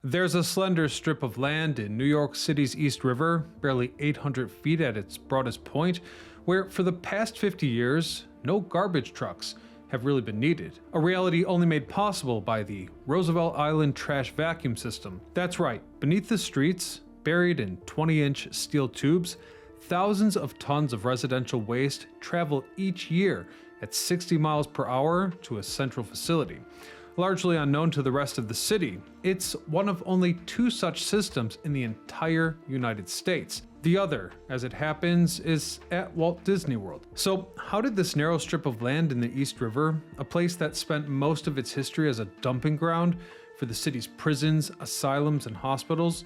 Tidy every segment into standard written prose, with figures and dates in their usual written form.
There's a slender strip of land in New York City's East River, barely 800 feet at its broadest point, where for the past 50 years, no garbage trucks have really been needed. A reality only made possible by the Roosevelt Island trash vacuum system. That's right, beneath the streets, buried in 20-inch steel tubes, thousands of tons of residential waste travel each year at 60 miles per hour to a central facility. Largely unknown to the rest of the city, it's one of only two such systems in the entire United States. The other, as it happens, is at Walt Disney World. So how did this narrow strip of land in the East River, a place that spent most of its history as a dumping ground for the city's prisons, asylums, and hospitals,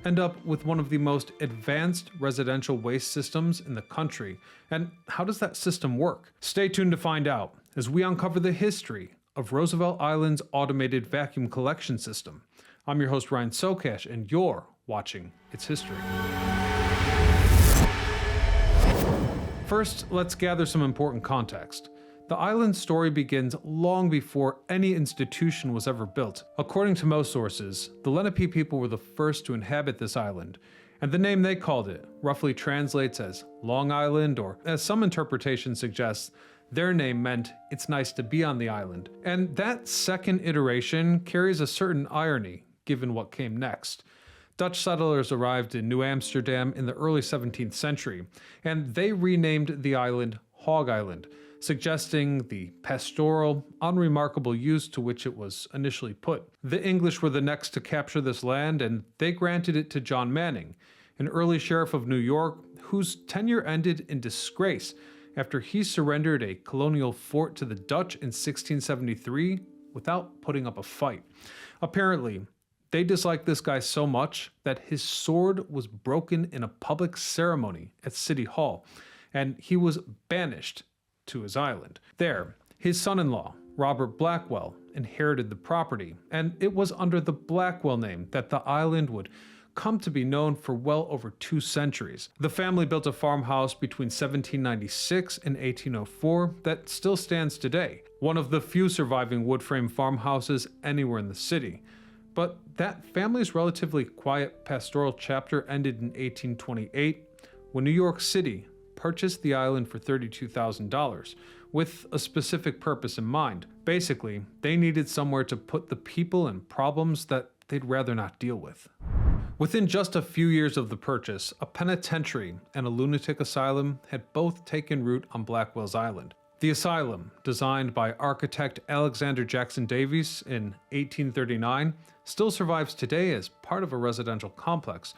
end up with one of the most advanced residential waste systems in the country? And how does that system work? Stay tuned to find out as we uncover the history of Roosevelt Island's automated vacuum collection system. I'm your host Ryan Sokash, and you're watching It's History. First, let's gather some important context. The island's story begins long before any institution was ever built. According to most sources, the Lenape people were the first to inhabit this island, and the name they called it roughly translates as Long Island, or as some interpretation suggests, their name meant it's nice to be on the island. And that second iteration carries a certain irony, given what came next. Dutch settlers arrived in New Amsterdam in the early 17th century, and they renamed the island Hog Island, suggesting the pastoral, unremarkable use to which it was initially put. The English were the next to capture this land, and they granted it to John Manning, an early sheriff of New York whose tenure ended in disgrace after he surrendered a colonial fort to the Dutch in 1673 without putting up a fight. Apparently, they disliked this guy so much that his sword was broken in a public ceremony at City Hall, and he was banished to his island. There, his son-in-law, Robert Blackwell, inherited the property, and it was under the Blackwell name that the island would come to be known for well over 2 centuries. The family built a farmhouse between 1796 and 1804 that still stands today, one of the few surviving wood frame farmhouses anywhere in the city. But that family's relatively quiet pastoral chapter ended in 1828 when New York City purchased the island for $32,000 with a specific purpose in mind. Basically, they needed somewhere to put the people and problems that they'd rather not deal with. Within just a few years of the purchase, a penitentiary and a lunatic asylum had both taken root on Blackwell's Island. The asylum, designed by architect Alexander Jackson Davies in 1839, still survives today as part of a residential complex.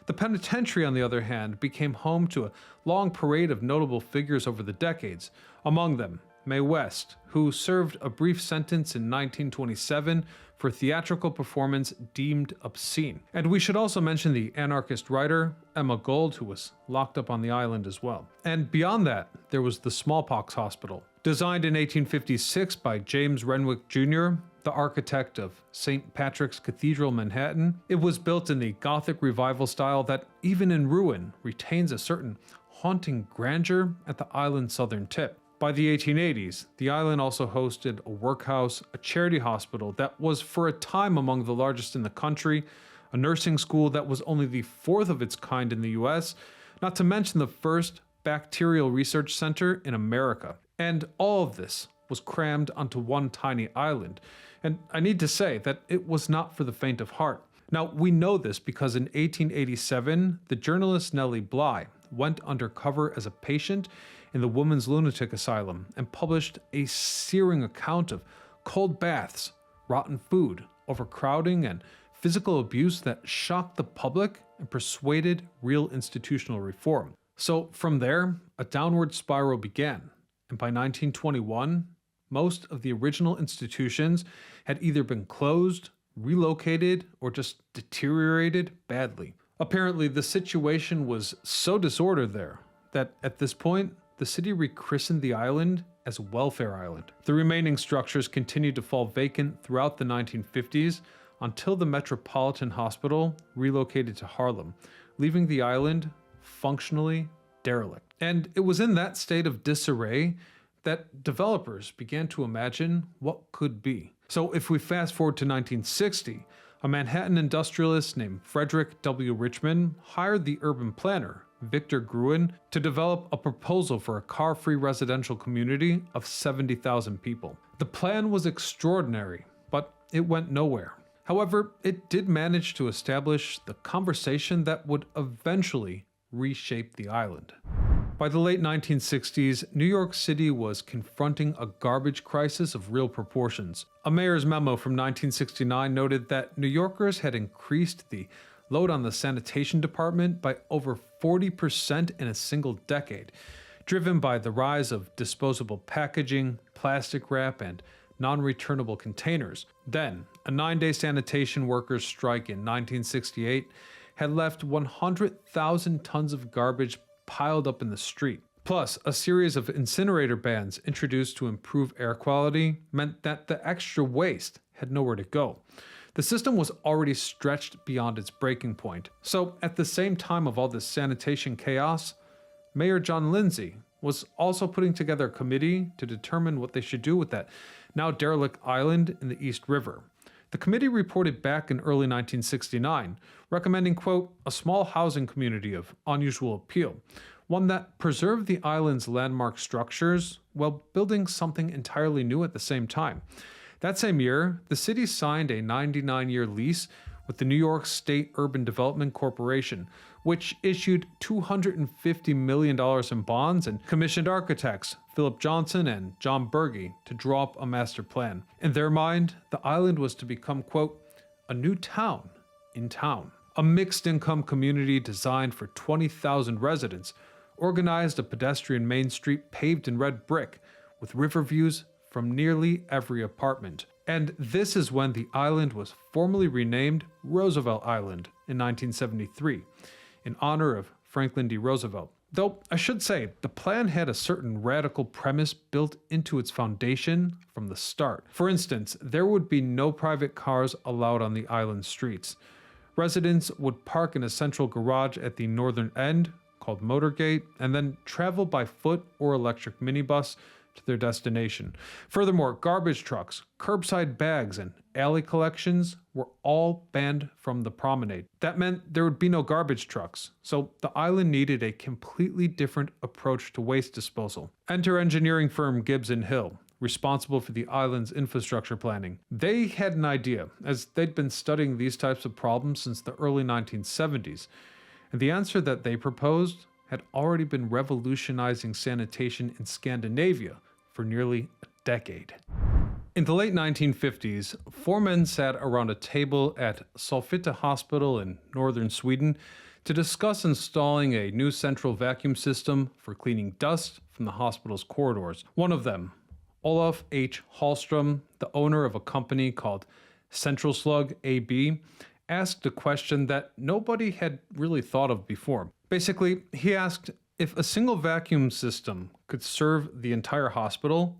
The penitentiary, on the other hand, became home to a long parade of notable figures over the decades, among them Mae West, who served a brief sentence in 1927 for theatrical performance deemed obscene. And we should also mention the anarchist writer Emma Gold, who was locked up on the island as well. And beyond that, there was the smallpox hospital. Designed in 1856 by James Renwick Jr., the architect of St. Patrick's Cathedral, Manhattan, it was built in the Gothic Revival style that, even in ruin, retains a certain haunting grandeur at the island's southern tip. By the 1880s, the island also hosted a workhouse, a charity hospital that was for a time among the largest in the country, a nursing school that was only the 4th of its kind in the US, not to mention the first bacterial research center in America. And all of this was crammed onto one tiny island. And I need to say that it was not for the faint of heart. Now, we know this because in 1887, the journalist Nellie Bly went undercover as a patient in the women's lunatic asylum and published a searing account of cold baths, rotten food, overcrowding, and physical abuse that shocked the public and persuaded real institutional reform. So from there, a downward spiral began, and by 1921, most of the original institutions had either been closed, relocated, or just deteriorated badly. Apparently, the situation was so disordered there that at this point, the city rechristened the island as Welfare Island. The remaining structures continued to fall vacant throughout the 1950s until the Metropolitan Hospital relocated to Harlem, leaving the island functionally derelict. And it was in that state of disarray that developers began to imagine what could be. So if we fast forward to 1960, A Manhattan industrialist named Frederick W. Richmond hired the urban planner, Victor Gruen, to develop a proposal for a car-free residential community of 70,000 people. The plan was extraordinary, but it went nowhere. However, it did manage to establish the conversation that would eventually reshape the island. By the late 1960s, New York City was confronting a garbage crisis of real proportions. A mayor's memo from 1969 noted that New Yorkers had increased the load on the sanitation department by over 40% in a single decade, driven by the rise of disposable packaging, plastic wrap, and non-returnable containers. Then, a 9-day sanitation workers' strike in 1968 had left 100,000 tons of garbage piled up in the street. Plus, a series of incinerator bans introduced to improve air quality meant that the extra waste had nowhere to go. The system was already stretched beyond its breaking point. So, at the same time of all this sanitation chaos, Mayor John Lindsay was also putting together a committee to determine what they should do with that now derelict island in the East River. The committee reported back in early 1969, recommending, quote, a small housing community of unusual appeal, one that preserved the island's landmark structures while building something entirely new at the same time. That same year, the city signed a 99-year lease with the New York State Urban Development Corporation, which issued $250 million in bonds and commissioned architects Philip Johnson and John Berge to draw up a master plan. In their mind, the island was to become, quote, a new town in town. A mixed-income community designed for 20,000 residents, organized a pedestrian main street paved in red brick, with river views from nearly every apartment. And this is when the island was formally renamed Roosevelt Island in 1973, in honor of Franklin D. Roosevelt. Though, I should say, the plan had a certain radical premise built into its foundation from the start. For instance, there would be no private cars allowed on the island streets. Residents would park in a central garage at the northern end, called Motorgate, and then travel by foot or electric minibus to their destination. Furthermore, garbage trucks, curbside bags, and alley collections were all banned from the promenade. That meant there would be no garbage trucks, so the island needed a completely different approach to waste disposal. Enter engineering firm Gibbs & Hill, responsible for the island's infrastructure planning. They had an idea, as they'd been studying these types of problems since the early 1970s, and the answer that they proposed had already been revolutionizing sanitation in Scandinavia for nearly a decade. In the late 1950s, 4 men sat around a table at Solfitta Hospital in northern Sweden to discuss installing a new central vacuum system for cleaning dust from the hospital's corridors. One of them, Olaf H. Hallström, the owner of a company called Central Slug AB, asked a question that nobody had really thought of before. Basically, he asked, if a single vacuum system could serve the entire hospital,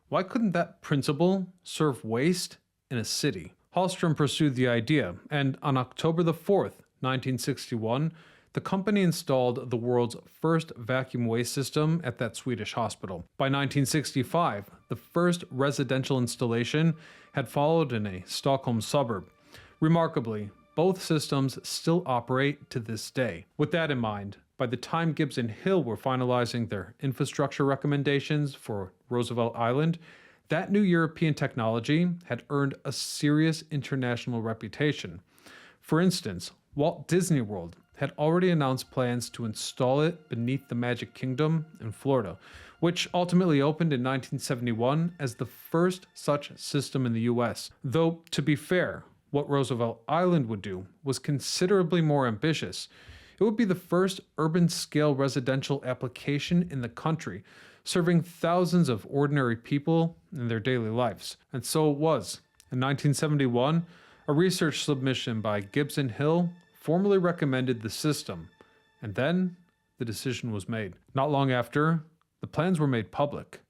why couldn't that principle serve waste in a city? Hallström pursued the idea, and on October the 4th, 1961, the company installed the world's first vacuum waste system at that Swedish hospital. By 1965, the first residential installation had followed in a Stockholm suburb. Remarkably, both systems still operate to this day. With that in mind, by the time Gibbs & Hill were finalizing their infrastructure recommendations for Roosevelt Island, that new European technology had earned a serious international reputation. For instance, Walt Disney World had already announced plans to install it beneath the Magic Kingdom in Florida, which ultimately opened in 1971 as the first such system in the US. Though, to be fair, what Roosevelt Island would do was considerably more ambitious. It would be the first urban-scale residential application in the country, serving thousands of ordinary people in their daily lives. And so it was. In 1971, a research submission by Gibbs & Hill formally recommended the system, and then the decision was made. Not long after, the plans were made public,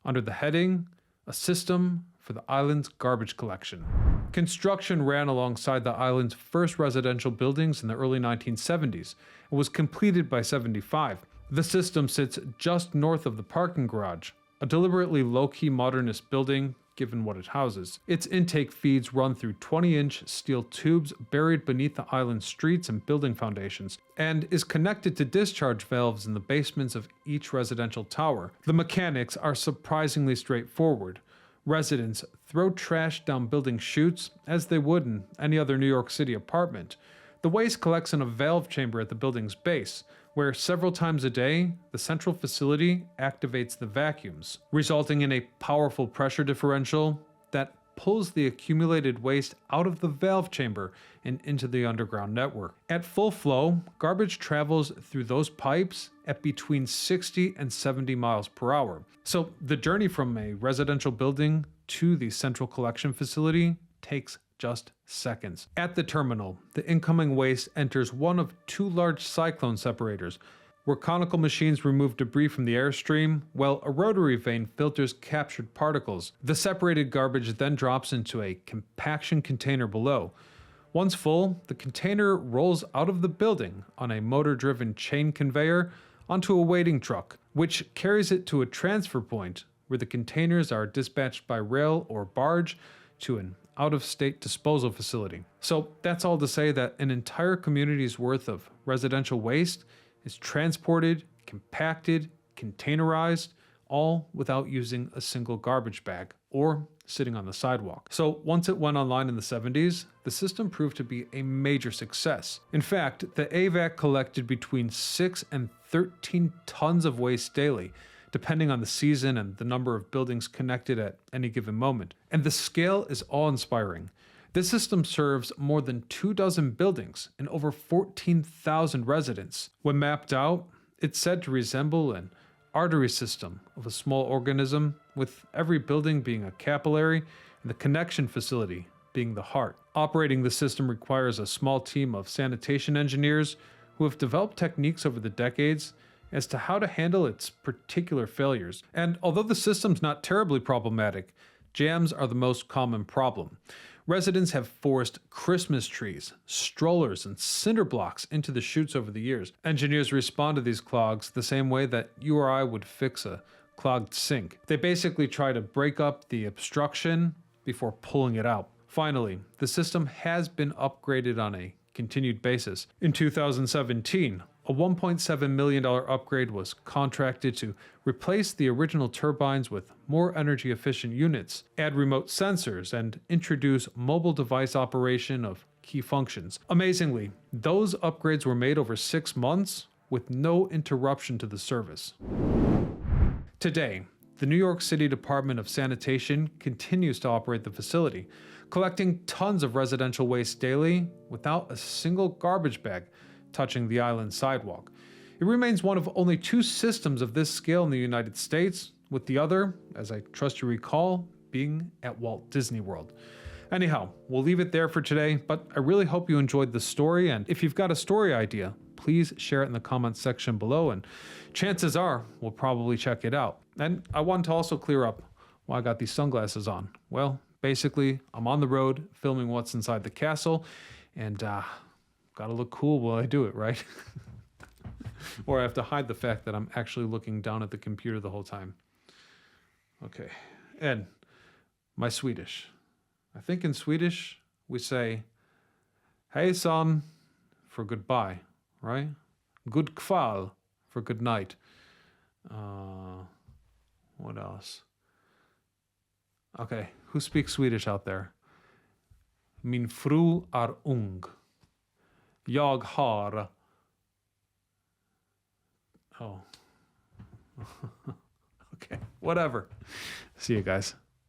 under the heading, A System for the Island's Garbage Collection. Construction ran alongside the island's first residential buildings in the early 1970s and was completed by 75. The system sits just north of the parking garage, a deliberately low-key modernist building given what it houses. Its intake feeds run through 20-inch steel tubes buried beneath the island's streets and building foundations, and is connected to discharge valves in the basements of each residential tower. The mechanics are surprisingly straightforward. Residents throw trash down building chutes as they would in any other New York City apartment. The waste collects in a valve chamber at the building's base, where several times a day, the central facility activates the vacuums, resulting in a powerful pressure differential that pulls the accumulated waste out of the valve chamber and into the underground network. At full flow, garbage travels through those pipes at between 60 and 70 miles per hour. So the journey from a residential building to the central collection facility takes just seconds. At the terminal, the incoming waste enters one of two large cyclone separators, where conical machines remove debris from the airstream, while a rotary vane filters captured particles. The separated garbage then drops into a compaction container below. Once full, the container rolls out of the building on a motor-driven chain conveyor onto a waiting truck, which carries it to a transfer point, where the containers are dispatched by rail or barge to an out-of-state disposal facility. So that's all to say that an entire community's worth of residential waste is transported, compacted, containerized, all without using a single garbage bag or sitting on the sidewalk. So once it went online in the 70s, the system proved to be a major success. In fact, the AVAC collected between 6 and 13 tons of waste daily, depending on the season and the number of buildings connected at any given moment. And the scale is awe-inspiring. This system serves more than 24 buildings and over 14,000 residents. When mapped out, it's said to resemble an artery system of a small organism, with every building being a capillary and the connection facility being the heart. Operating the system requires a small team of sanitation engineers who have developed techniques over the decades as to how to handle its particular failures. And although the system's not terribly problematic, jams are the most common problem. Residents have forced Christmas trees, strollers, and cinder blocks into the chutes over the years. Engineers respond to these clogs the same way that you or I would fix a clogged sink. They basically try to break up the obstruction before pulling it out. Finally, the system has been upgraded on a continued basis. In 2017, a $1.7 million upgrade was contracted to replace the original turbines with more energy-efficient units, add remote sensors, and introduce mobile device operation of key functions. Amazingly, those upgrades were made over 6 months with no interruption to the service. Today, the New York City Department of Sanitation continues to operate the facility, collecting tons of residential waste daily without a single garbage bag touching the island's sidewalk. It remains one of only 2 systems of this scale in the United States, with the other, as I trust you recall, being at Walt Disney World. Anyhow, we'll leave it there for today, but I really hope you enjoyed the story, and if you've got a story idea, please share it in the comments section below, and chances are we'll probably check it out. And I want to also clear up why I got these sunglasses on. Well, basically, I'm on the road filming what's inside the castle, and gotta look cool while I do it, right? Or I have to hide the fact that I'm actually looking down at the computer the whole time. Okay, and my Swedish. I think in Swedish we say, "Hej son" for goodbye, right? "God kväll" for good night. What else? Okay, who speaks Swedish out there? Min fru är ung. Jag har... Oh. Okay, whatever. See you guys.